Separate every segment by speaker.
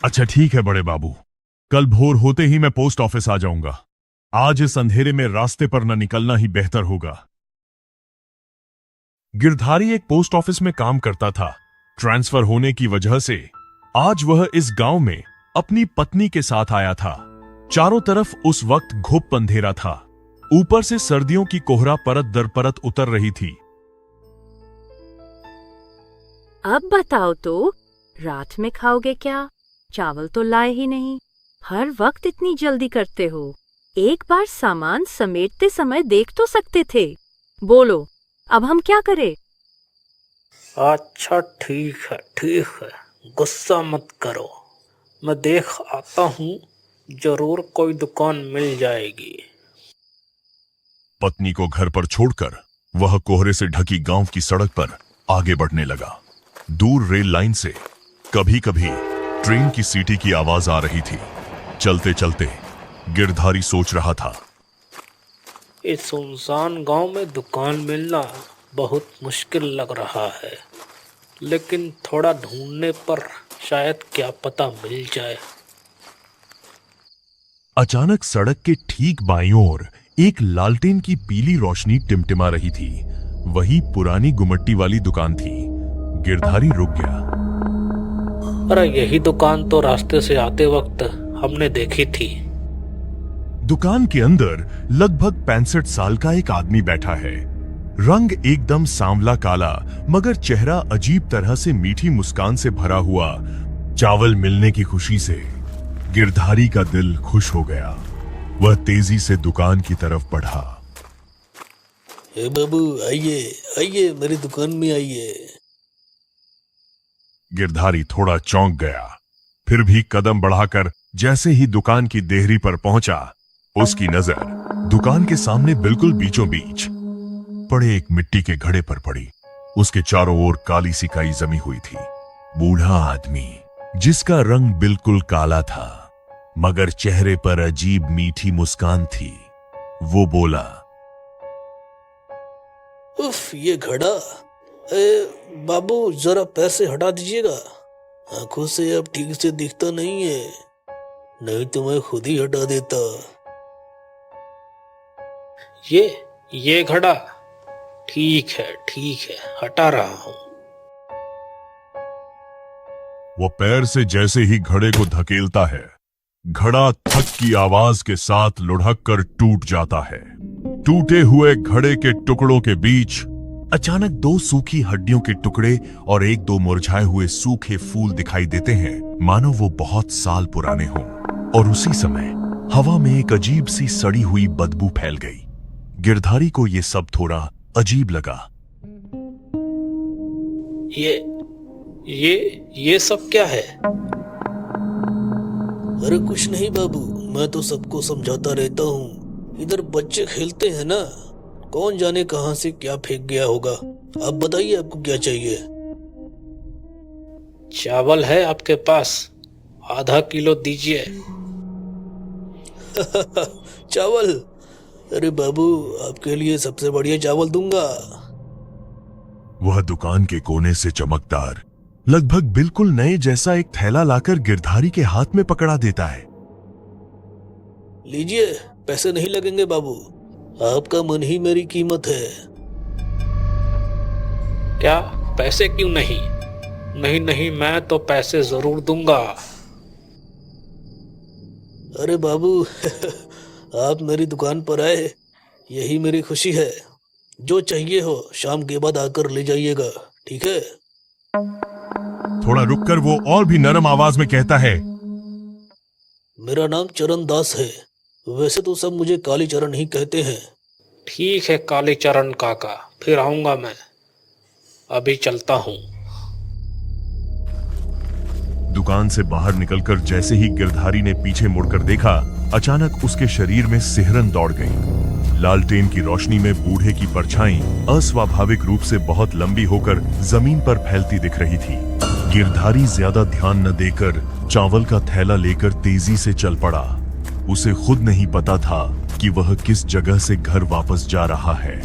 Speaker 1: अच्छा ठीक है बड़े बाबू, कल भोर होते ही मैं पोस्ट ऑफिस आ जाऊंगा। आज इस अंधेरे में रास्ते पर न निकलना ही बेहतर होगा। गिरधारी एक पोस्ट ऑफिस में काम करता था। ट्रांसफर होने की वजह से आज वह इस गांव में अपनी पत्नी के साथ आया था। चारों तरफ उस वक्त घुप अंधेरा था। ऊपर से सर्दियों की कोहरा परत दर परत उतर रही थी।
Speaker 2: अब बताओ तो, रात में खाओगे क्या? चावल तो लाए ही नहीं। हर वक्त इतनी जल्दी करते हो। एक बार सामान समेटते समय देख तो सकते थे। बोलो, अब हम क्या करें?
Speaker 3: अच्छा ठीक है, गुस्सा मत करो। मैं देख आता हूँ, जरूर कोई दुकान मिल जाएगी।
Speaker 1: पत्नी को घर पर छोड़कर वह कोहरे से ढकी गांव की सड़क पर आगे बढ़ने लगा। दूर रेल लाइन से कभी कभी ट्रेन की सीटी की आवाज आ रही थी। चलते चलते गिरधारी सोच रहा था,
Speaker 3: इस सुनसान गांव में दुकान मिलना बहुत मुश्किल लग रहा है, लेकिन थोड़ा ढूंढने पर शायद क्या पता मिल जाए।
Speaker 1: अचानक सड़क के ठीक बाईं ओर एक लालटेन की पीली रोशनी टिमटिमा रही थी। वही पुरानी गुमट्टी वाली दुकान थी। गिरधारी रुक गया।
Speaker 3: अरे यही दुकान तो रास्ते से आते वक्त हमने देखी थी।
Speaker 1: दुकान के अंदर लगभग 65 साल का एक आदमी बैठा है। रंग एकदम सांवला काला, मगर चेहरा अजीब तरह से मीठी मुस्कान से भरा हुआ। चावल मिलने की खुशी से गिरधारी का दिल खुश हो गया। वह तेजी से दुकान की तरफ बढ़ा।
Speaker 3: हे बाबू, आइए आइए, मेरी दुकान में आइए।
Speaker 1: गिरधारी थोड़ा चौंक गया, फिर भी कदम बढ़ाकर जैसे ही दुकान की देहरी पर पहुंचा, उसकी नजर दुकान के सामने बिल्कुल बीचों बीच पड़े एक मिट्टी के घड़े पर पड़ी। उसके चारों ओर काली सी काई जमी हुई थी। बूढ़ा आदमी जिसका रंग बिल्कुल काला था, मगर चेहरे पर अजीब मीठी मुस्कान थी, वो बोला,
Speaker 3: उफ, ये घड़ा। बाबू, जरा पैर से हटा दीजिएगा। आंखों से अब ठीक से दिखता नहीं है, नहीं तो मैं खुद ही हटा देता। ये घड़ा ठीक है, हटा रहा हूं।
Speaker 1: वो पैर से जैसे ही घड़े को धकेलता है, घड़ा थक की आवाज के साथ लुढ़क कर टूट जाता है। टूटे हुए घड़े के टुकड़ों के बीच अचानक दो सूखी हड्डियों के टुकड़े और एक दो मुरझाए हुए सूखे फूल दिखाई देते हैं, मानो वो बहुत साल पुराने हों। और उसी समय हवा में एक अजीब सी सड़ी हुई बदबू फैल गई। गिरधारी को ये सब थोड़ा अजीब लगा।
Speaker 3: ये सब क्या है? अरे कुछ नहीं बाबू, मैं तो सबको समझाता रहता हूँ। इधर बच्चे खेलते हैं ना, कौन जाने कहां से क्या फेंक गया होगा। आप बताइए, आपको क्या चाहिए? चावल है आपके पास? आधा किलो दीजिए। चावल? अरे बाबू, आपके लिए सबसे बढ़िया चावल दूंगा।
Speaker 1: वह दुकान के कोने से चमकदार, लगभग बिल्कुल नए जैसा एक थैला लाकर गिरधारी के हाथ में पकड़ा देता है।
Speaker 3: लीजिए, पैसे नहीं लगेंगे बाबू, आपका मन ही मेरी कीमत है। क्या पैसे क्यों नहीं? नहीं, मैं तो पैसे जरूर दूंगा। अरे बाबू, आप मेरी दुकान पर आए, यही मेरी खुशी है। जो चाहिए हो शाम के बाद आकर ले जाइएगा, ठीक है?
Speaker 1: थोड़ा रुककर वो और भी नरम आवाज में कहता है,
Speaker 3: मेरा नाम चरण दास है। वैसे तो सब मुझे काली चरण ही कहते हैं। ठीक है काली चरण काका, फिर आऊंगा मैं। अभी चलता हूं।
Speaker 1: दुकान से बाहर निकलकर जैसे ही गिरधारी ने पीछे मुड़कर देखा, अचानक उसके शरीर में सिहरन दौड़ गई। लालटेन की रोशनी में बूढ़े की परछाई अस्वाभाविक रूप से बहुत लंबी होकर जमीन पर फैलती दिख रही थी। गिरधारी ज्यादा ध्यान न देकर चावल का थैला लेकर तेजी से चल पड़ा। उसे खुद नहीं पता था कि वह किस जगह से घर वापस जा रहा है।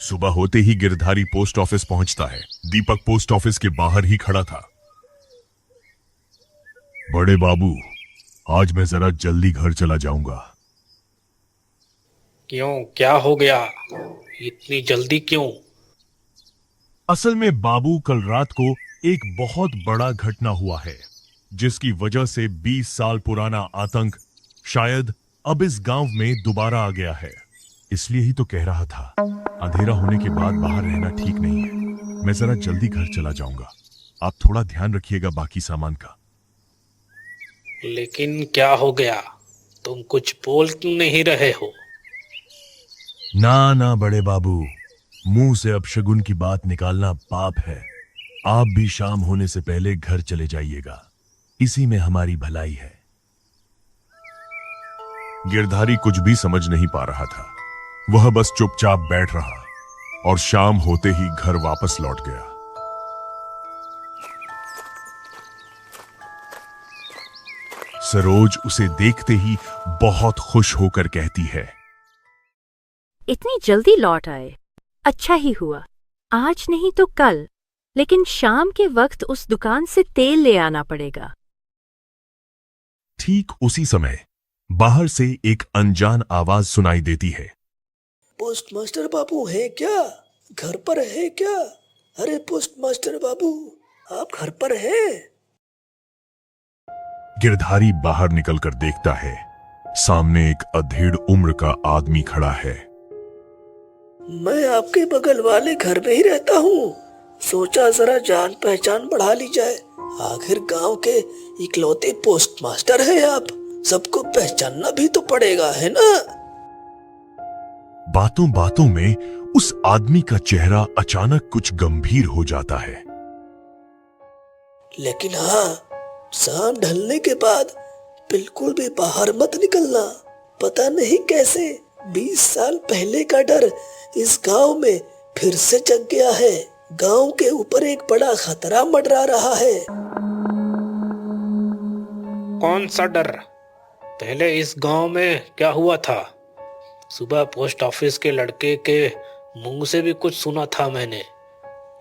Speaker 1: सुबह होते ही गिरधारी पोस्ट ऑफिस पहुंचता है। दीपक पोस्ट ऑफिस के बाहर ही खड़ा था। बड़े बाबू, आज मैं जरा जल्दी घर चला जाऊंगा।
Speaker 3: क्यों, क्या हो गया? इतनी जल्दी क्यों?
Speaker 1: असल में बाबू, कल रात को एक बहुत बड़ा घटना हुआ है, जिसकी वजह से 20 साल पुराना आतंक शायद अब इस गांव में दोबारा आ गया है। इसलिए ही तो कह रहा था, अंधेरा होने के बाद बाहर रहना ठीक नहीं है। मैं जरा जल्दी घर चला जाऊंगा। आप थोड़ा ध्यान रखिएगा बाकी सामान का।
Speaker 3: लेकिन क्या हो गया? तुम कुछ बोल क्यों नहीं रहे हो?
Speaker 1: ना ना बड़े बाबू, मुंह से अपशगुन की बात निकालना पाप है। आप भी शाम होने से पहले घर चले जाइएगा, इसी में हमारी भलाई है। गिरधारी कुछ भी समझ नहीं पा रहा था। वह बस चुपचाप बैठ रहा और शाम होते ही घर वापस लौट गया। सरोज उसे देखते ही बहुत खुश होकर कहती है,
Speaker 2: इतनी जल्दी लौट आए, अच्छा ही हुआ। आज नहीं तो कल, लेकिन शाम के वक्त उस दुकान से तेल ले आना पड़ेगा।
Speaker 1: ठीक उसी समय बाहर से एक अनजान आवाज सुनाई देती है।
Speaker 4: पोस्टमास्टर बाबू है क्या? घर पर है क्या? अरे पोस्टमास्टर बाबू, आप घर पर हैं?
Speaker 1: गिरधारी बाहर निकलकर देखता है, सामने एक अधेड़ उम्र का आदमी खड़ा है।
Speaker 4: मैं आपके बगल वाले घर में ही रहता हूँ। सोचा जरा जान पहचान बढ़ा ली जाए। आखिर गांव के इकलौते पोस्टमास्टर हैं आप, सबको पहचानना भी तो पड़ेगा, है ना?
Speaker 1: बातों बातों में उस आदमी का चेहरा अचानक कुछ गंभीर हो जाता है।
Speaker 4: लेकिन हाँ, शाम ढलने के बाद बिल्कुल भी बाहर मत निकलना। पता नहीं कैसे 20 साल पहले का डर इस गांव में फिर से जग गया है। गांव के ऊपर एक बड़ा खतरा मंडरा रहा है।
Speaker 3: कौन सा डर? पहले इस गांव में क्या हुआ था? सुबह पोस्ट ऑफिस के लड़के के मुंह से भी कुछ सुना था मैंने।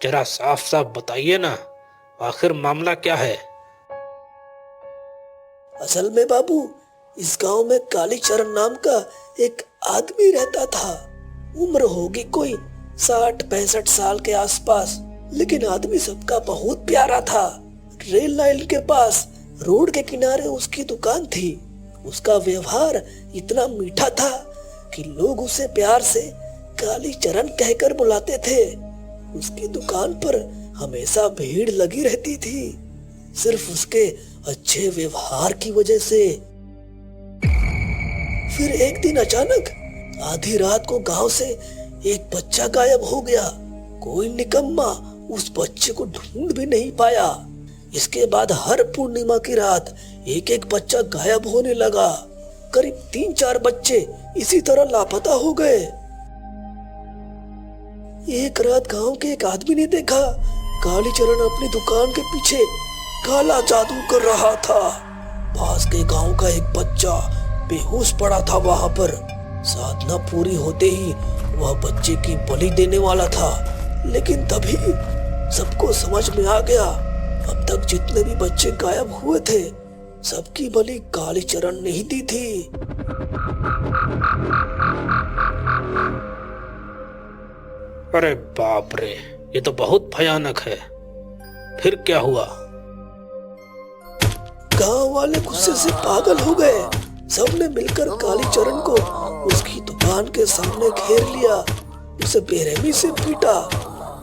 Speaker 3: जरा साफ साफ बताइए ना, आखिर मामला क्या है?
Speaker 4: असल में बाबू, इस गांव में कालीचरण नाम का एक आदमी रहता था। उम्र होगी कोई 60-65 साल के आसपास, लेकिन आदमी सबका बहुत प्यारा था। रेल लाइन के पास रोड के किनारे उसकी दुकान थी। उसका व्यवहार इतना मीठा था कि लोग उसे प्यार से कालीचरण कहकर बुलाते थे। उसकी दुकान पर हमेशा भीड़ लगी रहती थी, सिर्फ उसके अच्छे व्यवहार की वजह से। फिर एक दिन अचानक आधी रात को गांव से एक बच्चा गायब हो गया। कोई निकम्मा उस बच्चे को ढूंढ भी नहीं पाया। इसके बाद हर पूर्णिमा की रात एक एक बच्चा गायब होने लगा। करीब 3-4 बच्चे इसी तरह लापता हो गए। एक रात गांव के एक आदमी ने देखा कालीचरण अपनी दुकान के पीछे काला जादू कर रहा था। पास के गांव का एक बच्चा बेहोश पड़ा था वहां पर। साधना पूरी होते ही वह बच्चे की बलि देने वाला था, लेकिन तभी सबको समझ में आ गया, अब तक जितने भी बच्चे गायब हुए थे सबकी बलि कालीचरण ने ही दी थी।
Speaker 3: अरे बाप रे, ये तो बहुत भयानक है। फिर क्या हुआ?
Speaker 4: गांव वाले गुस्से से पागल हो गए। सबने मिलकर कालीचरण को उसकी दुकान के सामने घेर लिया। उसे बेरहमी से पीटा।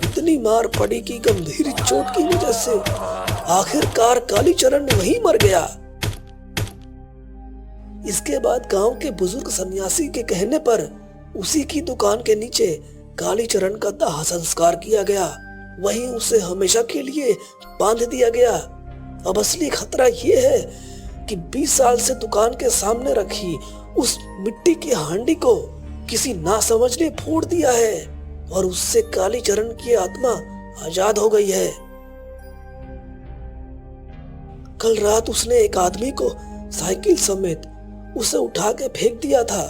Speaker 4: इतनी मार पड़ी कि गंभीर चोट की वजह से आखिरकार कालीचरण वहीं मर गया। इसके बाद गांव के बुजुर्ग सन्यासी के कहने पर उसी की दुकान के नीचे कालीचरण का दाह संस्कार किया गया। वहीं उसे हमेशा के लिए बांध दिया गया। अब असली खतरा ये है कि 20 साल से दुकान के सामने रखी उस मिट्टी की हांडी को किसी नासमझ ने फोड़ दिया है और उससे कालीचरण की आत्मा आजाद हो गई है। कल रात उसने एक आदमी को साइकिल समेत उसे उठा के फेंक दिया था।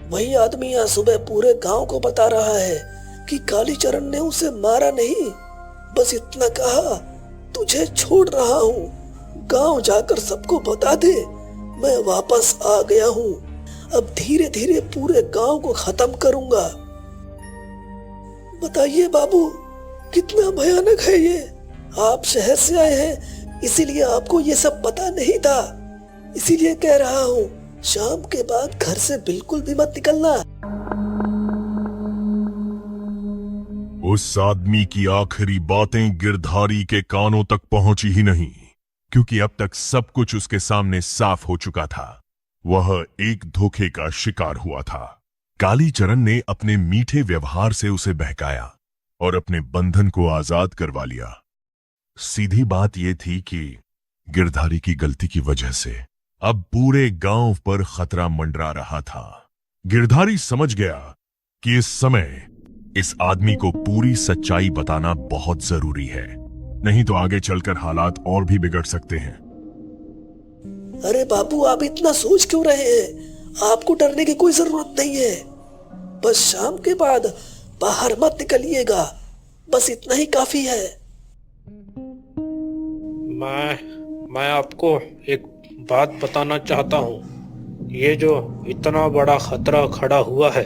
Speaker 4: वही आदमी आज सुबह पूरे गांव को बता रहा है कि कालीचरण ने उसे मारा नहीं, बस इतना कहा, तुझे छोड़ रहा हूँ, गांव जाकर सबको बता दे मैं वापस आ गया हूँ। अब धीरे धीरे पूरे गांव को खत्म करूंगा। बताइए बाबू, कितना भयानक है ये। आप शहर से आए हैं, इसीलिए आपको ये सब पता नहीं था। इसीलिए कह रहा हूँ, शाम के बाद घर से बिल्कुल भी मत निकलना।
Speaker 1: उस आदमी की आखिरी बातें गिरधारी के कानों तक पहुंची ही नहीं, क्योंकि अब तक सब कुछ उसके सामने साफ हो चुका था। वह एक धोखे का शिकार हुआ था। कालीचरण ने अपने मीठे व्यवहार से उसे बहकाया और अपने बंधन को आजाद करवा लिया। सीधी बात यह थी कि गिरधारी की गलती की वजह से अब पूरे गांव पर खतरा मंडरा रहा था। गिरधारी समझ गया कि इस समय इस आदमी को पूरी सच्चाई बताना बहुत जरूरी है, नहीं तो आगे चलकर हालात और भी बिगड़ सकते हैं।
Speaker 4: अरे बाबू, आप इतना सोच क्यों रहे हैं? आपको डरने की कोई जरूरत नहीं है। बस शाम के बाद बाहर मत निकलिएगा, बस इतना ही काफी है।
Speaker 3: मैं आपको एक बात बताना चाहता हूँ। ये जो इतना बड़ा खतरा खड़ा हुआ है,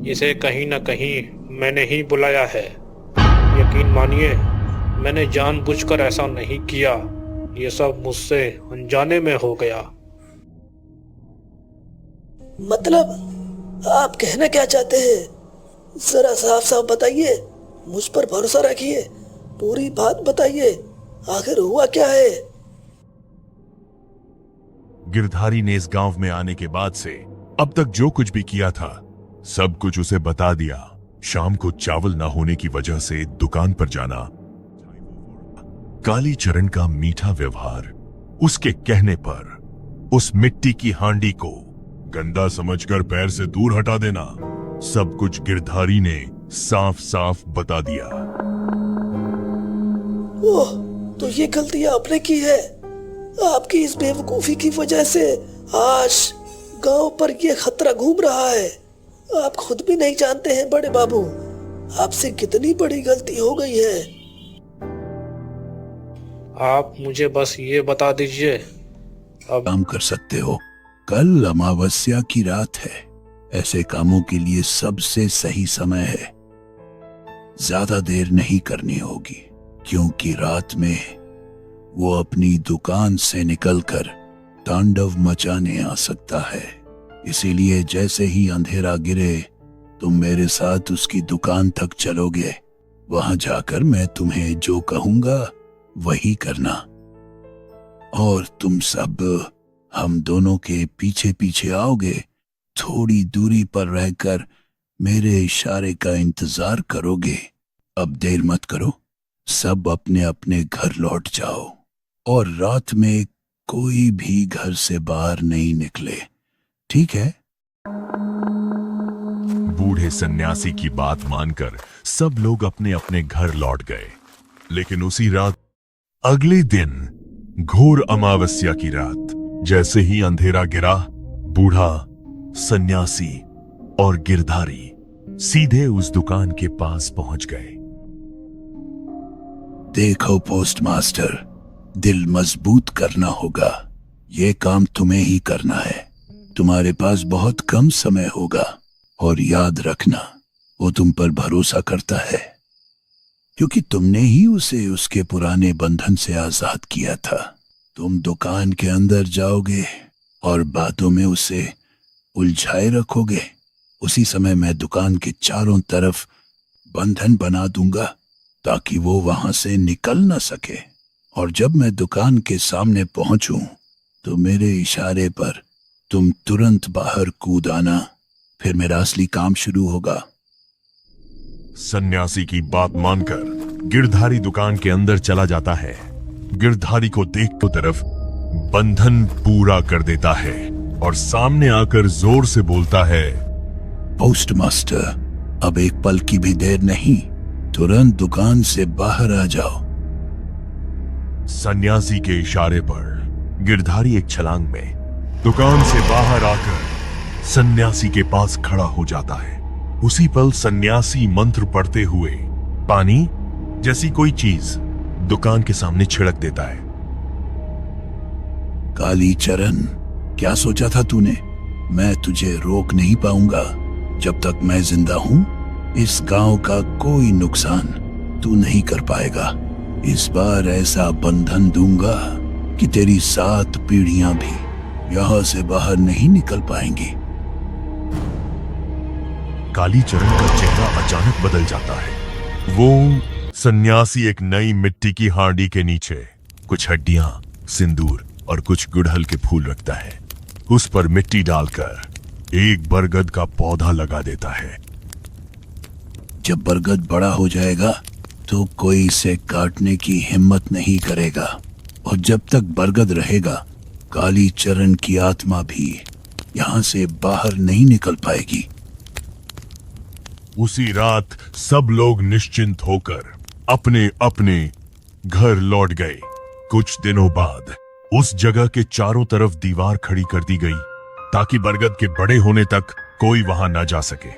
Speaker 3: इसे कहीं ना कहीं मैंने ही बुलाया है। यकीन मानिए, मैंने जानबूझकर ऐसा नहीं किया। ये सब मुझसे अनजाने में हो गया।
Speaker 4: मतलब आप कहना क्या चाहते हैं? जरा साफ साफ बताइए, मुझ पर भरोसा रखिए, पूरी बात बताइए, आखिर हुआ क्या है?
Speaker 1: गिरधारी ने इस गांव में आने के बाद से अब तक जो कुछ भी किया था, सब कुछ उसे बता दिया। शाम को चावल ना होने की वजह से दुकान पर जाना, कालीचरण का मीठा व्यवहार, उसके कहने पर उस मिट्टी की हांडी को गंदा समझकर पैर से दूर हटा देना, सब कुछ गिरधारी ने साफ साफ बता दिया।
Speaker 4: ओह, तो ये गलती आपने की है। आपकी इस बेवकूफी की वजह से आज गांव पर ये खतरा घूम रहा है। आप खुद भी नहीं जानते हैं बड़े बाबू, आपसे कितनी बड़ी गलती हो गई है।
Speaker 3: आप मुझे बस ये बता दीजिए, अब
Speaker 5: काम कर सकते हो। कल अमावस्या की रात है, ऐसे कामों के लिए सबसे सही समय है। ज्यादा देर नहीं करनी होगी, क्योंकि रात में वो अपनी दुकान से निकलकर तांडव मचाने आ सकता है। इसीलिए जैसे ही अंधेरा गिरे, तुम मेरे साथ उसकी दुकान तक चलोगे। वहां जाकर मैं तुम्हें जो कहूंगा वही करना, और तुम सब हम दोनों के पीछे पीछे आओगे। थोड़ी दूरी पर रहकर मेरे इशारे का इंतजार करोगे। अब देर मत करो, सब अपने अपने घर लौट जाओ, और रात में कोई भी घर से बाहर नहीं निकले, ठीक है?
Speaker 1: बूढ़े सन्यासी की बात मानकर सब लोग अपने अपने घर लौट गए। लेकिन उसी रात, अगले दिन घोर अमावस्या की रात, जैसे ही अंधेरा गिरा, बूढ़ा, सन्यासी और गिरधारी सीधे उस दुकान के पास पहुंच गए।
Speaker 5: देखो पोस्टमास्टर, दिल मजबूत करना होगा। ये काम तुम्हें ही करना है। तुम्हारे पास बहुत कम समय होगा, और याद रखना, वो तुम पर भरोसा करता है, क्योंकि तुमने ही उसे उसके पुराने बंधन से आजाद किया था। तुम दुकान के अंदर जाओगे और बातों में उसे उलझाए रखोगे। उसी समय मैं दुकान के चारों तरफ बंधन बना दूंगा, ताकि वो वहां से निकल न सके। और जब मैं दुकान के सामने पहुंचूं, तो मेरे इशारे पर तुम तुरंत बाहर कूद आना। फिर मेरा असली काम शुरू होगा।
Speaker 1: सन्यासी की बात मानकर गिरधारी दुकान के अंदर चला जाता है। गिरधारी को देख तो तरफ बंधन पूरा कर देता है और सामने आकर जोर से बोलता है,
Speaker 5: पोस्टमास्टर, अब एक पल की भी देर नहीं, तुरंत दुकान से बाहर आ जाओ।
Speaker 1: सन्यासी के इशारे पर गिरधारी एक छलांग में दुकान से बाहर आकर सन्यासी के पास खड़ा हो जाता है। उसी पल सन्यासी मंत्र पढ़ते हुए पानी जैसी कोई चीज दुकान के सामने छिड़क देता है।
Speaker 5: कालीचरण, क्या सोचा था तूने? मैं तुझे रोक नहीं पाऊंगा। जब तक मैं जिंदा हूं, इस गांव का कोई नुकसान तू नहीं कर पाएगा। इस बार ऐसा बंधन दूंगा कि तेरी 7 पीढ़ियां भी यहां से बाहर नहीं निकल पाएंगी।
Speaker 1: कालीचरण का चेहरा अचानक बदल जाता है। वो सन्यासी एक नई मिट्टी की हांडी के नीचे कुछ हड्डियां, सिंदूर और कुछ गुड़हल के फूल रखता है। उस पर मिट्टी डालकर एक बरगद का पौधा लगा देता है।
Speaker 5: जब बरगद बड़ा हो जाएगा तो कोई इसे काटने की हिम्मत नहीं करेगा, और जब तक बरगद रहेगा कालीचरण की आत्मा भी यहां से बाहर नहीं निकल पाएगी।
Speaker 1: उसी रात सब लोग निश्चिंत होकर अपने अपने घर लौट गए। कुछ दिनों बाद उस जगह के चारों तरफ दीवार खड़ी कर दी गई ताकि बरगद के बड़े होने तक कोई वहां ना जा सके।